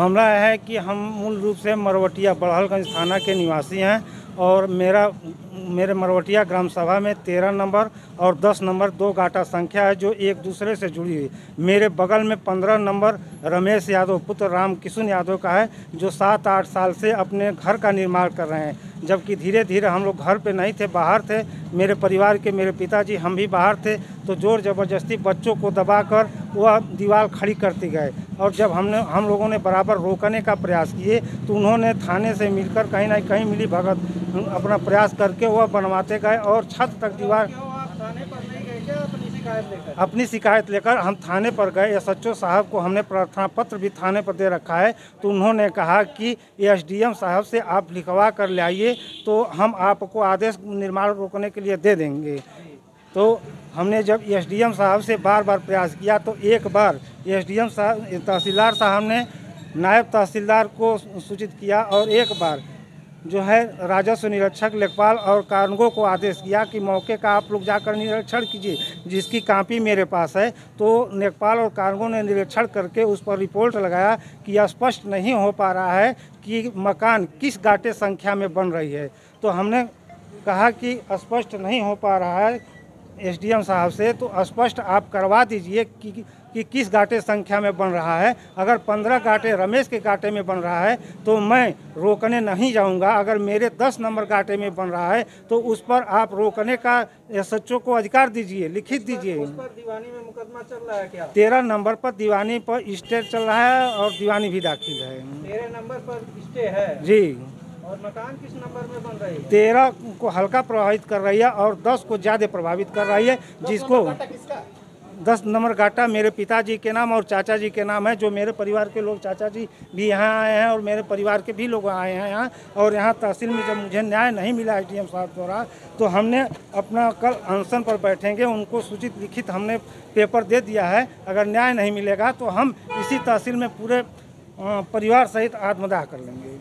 मामला है कि हम मूल रूप से मरवटिया बड़हलगंज थाना के निवासी हैं और मेरे मरवटिया ग्राम सभा में 13 नंबर और 10 नंबर 2 गाटा संख्या है जो एक दूसरे से जुड़ी हुई। मेरे बगल में 15 नंबर रमेश यादव पुत्र राम किशुन यादव का है जो 7-8 साल से अपने घर का निर्माण कर रहे हैं, जबकि धीरे धीरे हम लोग घर पे नहीं थे, बाहर थे। मेरे परिवार के मेरे पिताजी हम भी बाहर थे, तो जोर ज़बरदस्ती बच्चों को दबाकर वह दीवार खड़ी करती गए और जब हम लोगों ने बराबर रोकने का प्रयास किए तो उन्होंने थाने से मिलकर कहीं ना कहीं मिली भगत अपना प्रयास करके वह बनवाते गए और छत तक दीवार। अपनी शिकायत लेकर हम थाने पर गए। SHO साहब को हमने प्रार्थना पत्र भी थाने पर दे रखा है, तो उन्होंने कहा कि SDM साहब से आप लिखवा कर ले आइए तो हम आपको आदेश निर्माण रोकने के लिए दे देंगे। तो हमने जब SDM साहब से बार बार प्रयास किया तो एक बार SDM साहब तहसीलदार साहब ने नायब तहसीलदार को सूचित किया और एक बार जो है राजस्व निरीक्षक लेखपाल और कानूनगो को आदेश किया कि मौके का आप लोग जाकर निरीक्षण कीजिए, जिसकी कॉपी मेरे पास है। तो लेखपाल और कानूनगो ने निरीक्षण करके उस पर रिपोर्ट लगाया कि स्पष्ट नहीं हो पा रहा है कि मकान किस गाटे संख्या में बन रही है। तो हमने कहा कि स्पष्ट नहीं हो पा रहा है SDM साहब से, तो स्पष्ट आप करवा दीजिए कि किस गाटे संख्या में बन रहा है। अगर 15 गाटे रमेश के गाटे में बन रहा है तो मैं रोकने नहीं जाऊंगा। अगर मेरे 10 नंबर गाटे में बन रहा है तो उस पर आप रोकने का SHO को अधिकार दीजिए, लिखित दीजिए। उस पर दीवानी में मुकदमा चल रहा है क्या? 13 नंबर पर दीवानी पर स्टे चल रहा है और दीवानी भी दाखिल है। 13 नंबर पर स्टे है जी। और मकान किस नंबर में बन रही है? 13 को हल्का प्रभावित कर रही है और 10 को ज़्यादा प्रभावित कर रही है, जिसको 10 नंबर गाटा मेरे पिताजी के नाम और चाचा जी के नाम है। जो मेरे परिवार के लोग, चाचा जी भी यहाँ आए हैं और मेरे परिवार के भी लोग आए हैं यहाँ। और यहाँ तहसील में जब मुझे न्याय नहीं मिला SDM साहब द्वारा, तो हमने अपना कल अनशन पर बैठेंगे। उनको सूचित लिखित हमने पेपर दे दिया है। अगर न्याय नहीं मिलेगा तो हम इसी तहसील में पूरे परिवार सहित आत्मदाह कर लेंगे।